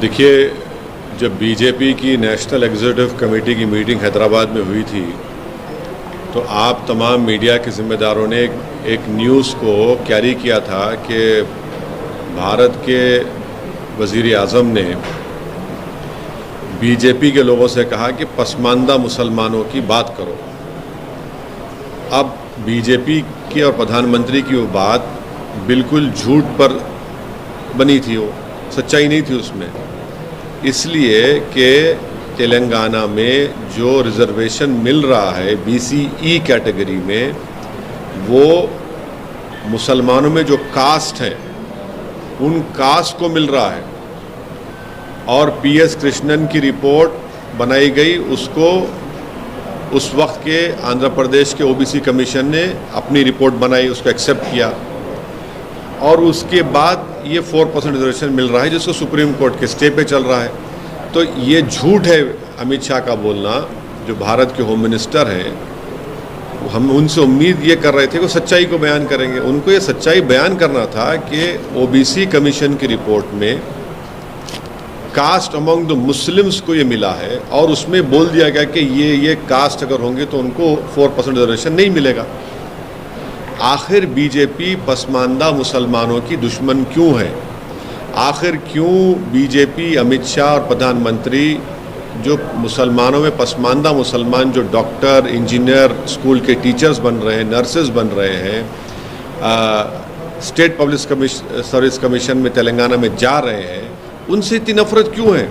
देखिए, जब बीजेपी की नेशनल एग्जीक्यूटिव कमेटी की मीटिंग हैदराबाद में हुई थी तो आप तमाम मीडिया के ज़िम्मेदारों ने एक न्यूज़ को कैरी किया था कि भारत के वज़ीर आज़म ने बीजेपी के लोगों से कहा कि पसमानदा मुसलमानों की बात करो। अब बीजेपी की और प्रधानमंत्री की वो बात बिल्कुल झूठ पर बनी थी, वो सच्चाई नहीं थी उसमें, इसलिए कि तेलंगाना में जो रिजर्वेशन मिल रहा है BCE कैटेगरी में, वो मुसलमानों में जो कास्ट हैं उन कास्ट को मिल रहा है। और PS कृष्णन की रिपोर्ट बनाई गई, उसको उस वक्त के आंध्र प्रदेश के OBC कमीशन ने अपनी रिपोर्ट बनाई, उसको एक्सेप्ट किया और उसके बाद ये 4% रिजर्वेशन मिल रहा है जिसको सुप्रीम कोर्ट के स्टे पे चल रहा है। तो ये झूठ है अमित शाह का बोलना, जो भारत के होम मिनिस्टर हैं। हम उनसे उम्मीद ये कर रहे थे कि सच्चाई को बयान करेंगे। उनको ये सच्चाई बयान करना था कि OBC कमीशन की रिपोर्ट में कास्ट अमंग द मुस्लिम्स को ये मिला है और उसमें बोल दिया गया कि ये कास्ट अगर होंगे तो उनको 4% रिजर्वेशन नहीं मिलेगा। आखिर बीजेपी पसमानदा मुसलमानों की दुश्मन क्यों है? आखिर क्यों बीजेपी, अमित शाह और प्रधानमंत्री जो मुसलमानों में पसमानदा मुसलमान, जो डॉक्टर, इंजीनियर, स्कूल के टीचर्स बन रहे हैं, नर्सेज बन रहे हैं, स्टेट पब्लिक सर्विस कमीशन में तेलंगाना में जा रहे हैं, उनसे इतनी नफरत क्यों है?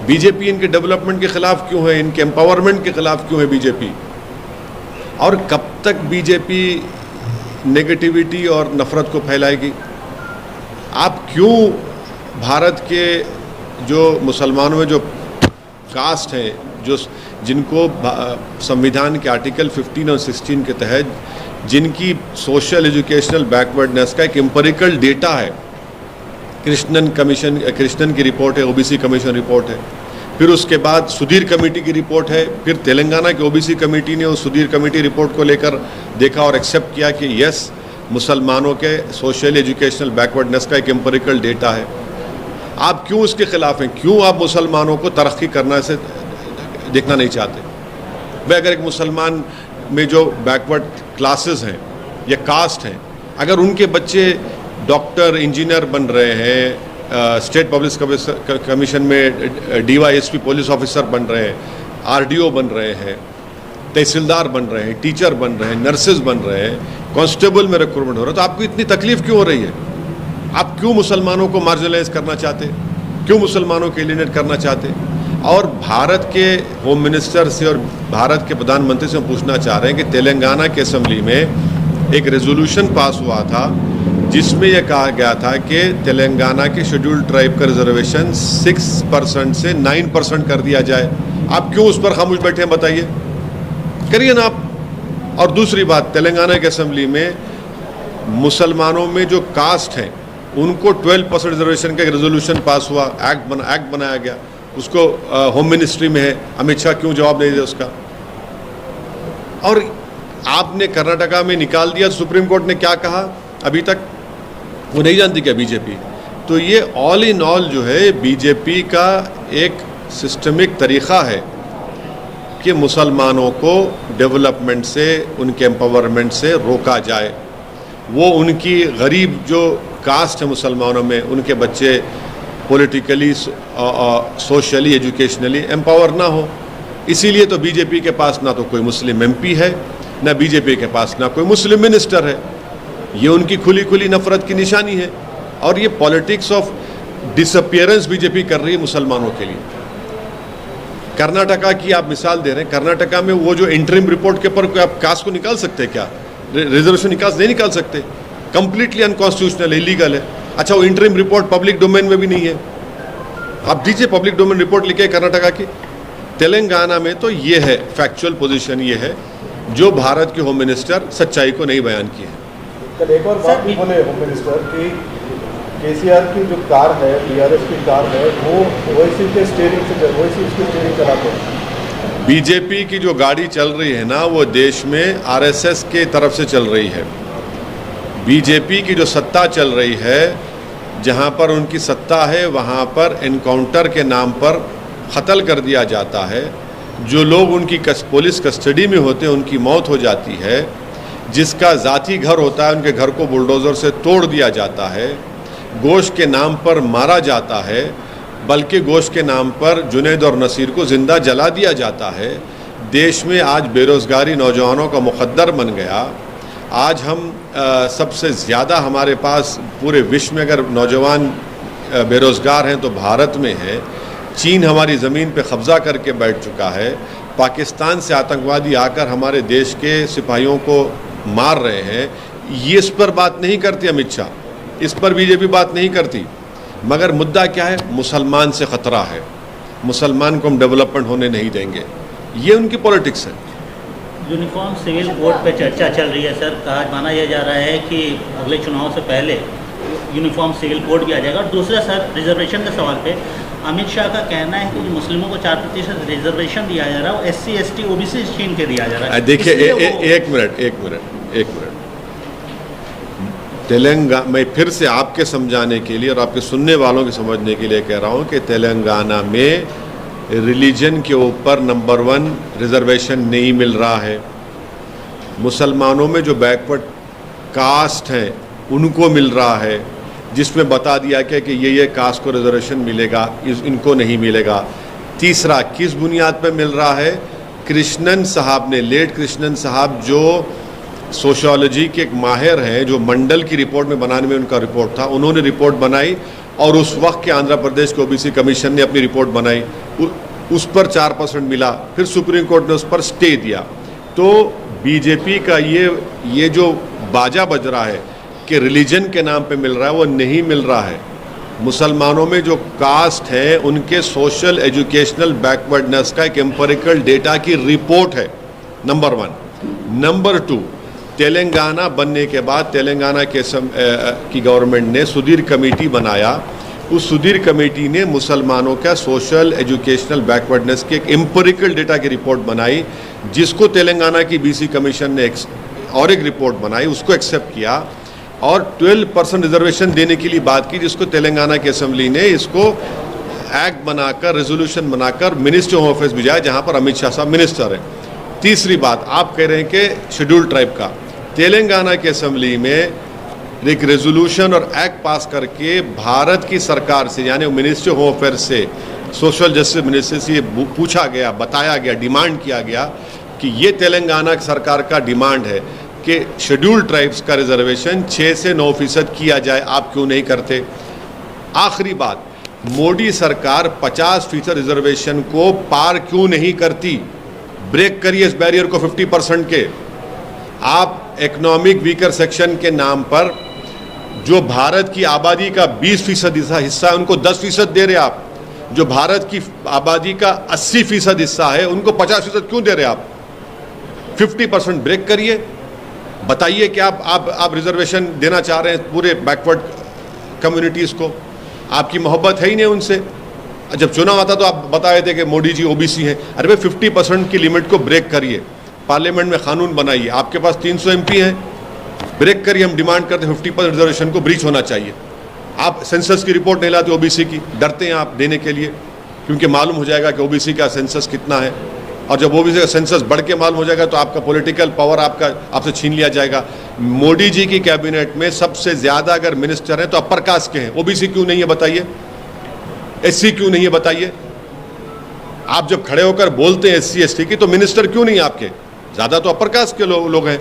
बीजेपी इनके डेवलपमेंट के खिलाफ क्यों है? इनके एम्पावरमेंट के खिलाफ क्यों है बीजेपी? और कब तक बीजेपी नेगेटिविटी और नफरत को फैलाएगी? आप क्यों भारत के जो मुसलमानों में जो कास्ट हैं, जो जिनको संविधान के आर्टिकल 15 और 16 के तहत जिनकी सोशल एजुकेशनल बैकवर्डनेस का एक एम्पिरिकल डेटा है, कृष्णन की रिपोर्ट है, OBC कमीशन रिपोर्ट है, फिर उसके बाद सुधीर कमेटी की रिपोर्ट है, फिर तेलंगाना की OBC कमेटी ने उस सुधीर कमेटी रिपोर्ट को लेकर देखा और एक्सेप्ट किया कि यस, मुसलमानों के सोशल एजुकेशनल बैकवर्डनेस का एक एम्पिरिकल डेटा है। आप क्यों उसके खिलाफ हैं? क्यों आप मुसलमानों को तरक्की करना से देखना नहीं चाहते? भाई, अगर एक मुसलमान में जो बैकवर्ड क्लासेस हैं या कास्ट हैं, अगर उनके बच्चे डॉक्टर, इंजीनियर बन रहे हैं, स्टेट पब्लिक कमीशन में DYSP पुलिस ऑफिसर बन रहे हैं, RDO बन रहे हैं, तहसीलदार बन रहे हैं, टीचर बन रहे हैं, नर्सेज बन रहे हैं, कांस्टेबल में रिक्रूटमेंट हो रहा है, तो आपको इतनी तकलीफ क्यों हो रही है? आप क्यों मुसलमानों को मार्जिनलाइज करना चाहते? क्यों मुसलमानों को एलिनेट करना चाहते? और भारत के होम मिनिस्टर से और भारत के प्रधानमंत्री से हम पूछना चाह रहे हैं कि तेलंगाना की असेंबली में एक रेजोल्यूशन पास हुआ था जिसमें यह कहा गया था कि तेलंगाना के शेड्यूल्ड ट्राइब का रिजर्वेशन 6% से 9% कर दिया जाए। आप क्यों उस पर खामोश बैठे हैं? बताइए, करिए ना आप। और दूसरी बात, तेलंगाना की असेंबली में मुसलमानों में जो कास्ट हैं उनको 12% रिजर्वेशन का एक रेजोल्यूशन पास हुआ, एक्ट बनाया गया, उसको होम मिनिस्ट्री में है। अमित शाह क्यों जवाब नहीं दिया उसका? और आपने कर्नाटका में निकाल दिया, सुप्रीम कोर्ट ने क्या कहा अभी तक वो नहीं जानती क्या बीजेपी? तो ये ऑल इन ऑल जो है बीजेपी का एक सिस्टमिक तरीक़ा है कि मुसलमानों को डेवलपमेंट से, उनके एम्पावरमेंट से रोका जाए। वो उनकी गरीब जो कास्ट है मुसलमानों में, उनके बच्चे पॉलिटिकली, सोशली, एजुकेशनली एम्पावर ना हो। इसीलिए तो बीजेपी के पास ना तो कोई मुस्लिम MP है, ना बीजेपी के पास ना कोई मुस्लिम मिनिस्टर है। ये उनकी खुली नफरत की निशानी है और ये पॉलिटिक्स ऑफ डिसअपियरेंस बीजेपी कर रही है मुसलमानों के लिए। कर्नाटका की आप मिसाल दे रहे हैं, कर्नाटका में वो जो इंटरिम रिपोर्ट के ऊपर आप कास्ट को निकाल सकते हैं क्या? रिजर्वेशन नहीं निकाल सकते, कंप्लीटली अनकॉन्स्टिट्यूशनल है, इलीगल है। अच्छा, वो इंटरिम रिपोर्ट पब्लिक डोमेन में भी नहीं है। आप दीजिए पब्लिक डोमेन रिपोर्ट लिखे कर्नाटका की। तेलंगाना में तो ये है, फैक्चुअल पोजीशन ये है जो भारत के होम मिनिस्टर सच्चाई को नहीं बयान की है। कल एक और बात भी बोले होम मिनिस्टर कि KCR की जो कार है, DRS की कार है, वो ओवैसी के स्टीयरिंग से, ओवैसी उसकी स्टीयरिंग चलाते हैं। बीजेपी की जो गाड़ी चल रही है ना, वो देश में RSS के तरफ से चल रही है। बीजेपी की जो सत्ता चल रही है जहाँ पर उनकी सत्ता है वहाँ पर एनकाउंटर के नाम पर कत्ल कर दिया जाता है, जो लोग उनकी पुलिस कस्टडी में होते हैं उनकी मौत हो जाती है, जिसका ज़ाती घर होता है उनके घर को बुलडोज़र से तोड़ दिया जाता है, गोश्त के नाम पर मारा जाता है, बल्कि गोश्त के नाम पर जुनैद और नसीर को ज़िंदा जला दिया जाता है। देश में आज बेरोज़गारी नौजवानों का मुक़द्दर बन गया। आज हम सबसे ज़्यादा हमारे पास पूरे विश्व में अगर नौजवान बेरोज़गार हैं तो भारत में है। चीन हमारी ज़मीन पे कब्ज़ा करके बैठ चुका है। पाकिस्तान से आतंकवादी आकर हमारे देश के सिपाहियों को मार रहे हैं। ये इस पर बात नहीं करती अमित शाह, इस पर बीजेपी बात नहीं करती, मगर मुद्दा क्या है? मुसलमान से ख़तरा है, मुसलमान को हम डेवलपमेंट होने नहीं देंगे। ये उनकी पॉलिटिक्स है। यूनिफॉर्म सिविल कोड पे चर्चा चल रही है सर। कहा माना यह जा रहा है कि अगले चुनाव से पहले यूनिफॉर्म सिविल कोड भी आ जाएगा। और दूसरा सर, रिजर्वेशन के सवाल पे अमित शाह का कहना है कि जो मुस्लिमों को 4% रिजर्वेशन दिया जा रहा है वो SC ST OBC छीन के दिया जा रहा है। देखिए एक मिनट तेलंगाना, मैं फिर से आपके समझाने के लिए और आपके सुनने वालों के समझने के लिए कह रहा हूँ कि तेलंगाना में रिलीजन के ऊपर नंबर 1 रिजर्वेशन नहीं मिल रहा है। मुसलमानों में जो बैकवर्ड कास्ट हैं उनको मिल रहा है, जिसमें बता दिया गया कि ये कास्ट को रिजर्वेशन मिलेगा, इनको नहीं मिलेगा। तीसरा, किस बुनियाद पर मिल रहा है? कृष्णन साहब ने, लेट कृष्णन साहब जो सोशियोलॉजी के एक माहिर हैं, जो मंडल की रिपोर्ट में बनाने में उनका रिपोर्ट था, उन्होंने रिपोर्ट बनाई और उस वक्त के आंध्र प्रदेश के OBC कमीशन ने अपनी रिपोर्ट बनाई, उस पर 4% मिला। फिर सुप्रीम कोर्ट ने उस पर स्टे दिया। तो बीजेपी का ये जो बाजा बज रहा है कि रिलीजन के नाम पे मिल रहा है, वो नहीं मिल रहा है। मुसलमानों में जो कास्ट है उनके सोशल एजुकेशनल बैकवर्डनेस का एक एम्पिरिकल डेटा की रिपोर्ट है, नंबर 1। नंबर 2, तेलंगाना बनने के बाद तेलंगाना की गवर्नमेंट ने सुधीर कमेटी बनाया। उस सुधीर कमेटी ने मुसलमानों का सोशल एजुकेशनल बैकवर्डनेस की एक एम्पिरिकल डेटा की रिपोर्ट बनाई, जिसको तेलंगाना की BC कमीशन ने और एक रिपोर्ट बनाई, उसको एक्सेप्ट किया और 12% रिजर्वेशन देने के लिए बात की, जिसको तेलंगाना की असेंबली ने इसको एक्ट बनाकर, रेजोल्यूशन बनाकर मिनिस्ट्री होम अफेयर्स भिजाया, जहां पर अमित शाह साहब मिनिस्टर हैं। तीसरी बात, आप कह रहे हैं कि शेड्यूल्ड ट्राइब का, तेलंगाना की असेंबली में एक रेजोल्यूशन और एक्ट पास करके भारत की सरकार से, यानी मिनिस्ट्री होम अफेयर्स से, सोशल जस्टिस मिनिस्ट्री से ये पूछा गया, बताया गया, डिमांड किया गया कि ये तेलंगाना सरकार का डिमांड है कि शेड्यूल्ड ट्राइब्स का रिजर्वेशन 6 से 9% किया जाए, आप क्यों नहीं करते? आखिरी बात, मोदी सरकार 50% रिजर्वेशन को पार क्यों नहीं करती? ब्रेक करिए इस बैरियर को 50% के। आप इकोनॉमिक वीकर सेक्शन के नाम पर जो भारत की आबादी का 20% हिस्सा है उनको 10% दे रहे आप, जो भारत की आबादी का 80% हिस्सा है उनको 50% क्यों दे रहे आप? 50% ब्रेक करिए, बताइए कि आप रिजर्वेशन देना चाह रहे हैं पूरे बैकवर्ड कम्युनिटीज़ को, आपकी मोहब्बत है ही नहीं उनसे। जब चुनाव आता तो आप बताए थे कि मोदी जी OBC हैं। अरे भाई 50% की लिमिट को ब्रेक करिए, पार्लियामेंट में कानून बनाइए, आपके पास 300 MP हैं, ब्रेक करिए। हम डिमांड करते हैं 50% रिजर्वेशन को ब्रीच होना चाहिए। आप सेंसस की रिपोर्ट नहीं लाते OBC की, डरते हैं आप देने के लिए, क्योंकि मालूम हो जाएगा कि OBC का सेंसस कितना है, और जब OBC का सेंसस बढ़ के मालूम हो जाएगा तो आपका पॉलिटिकल पावर आपसे छीन लिया जाएगा। मोदी जी की कैबिनेट में सबसे ज़्यादा अगर मिनिस्टर हैं तो अपर कास्ट के हैं, OBC क्यों नहीं है बताइए? SC क्यों नहीं है बताइए? आप जब खड़े होकर बोलते हैं SC ST की, तो मिनिस्टर क्यों नहीं है आपके? ज़्यादा तो अपर कास्ट के लोग हैं।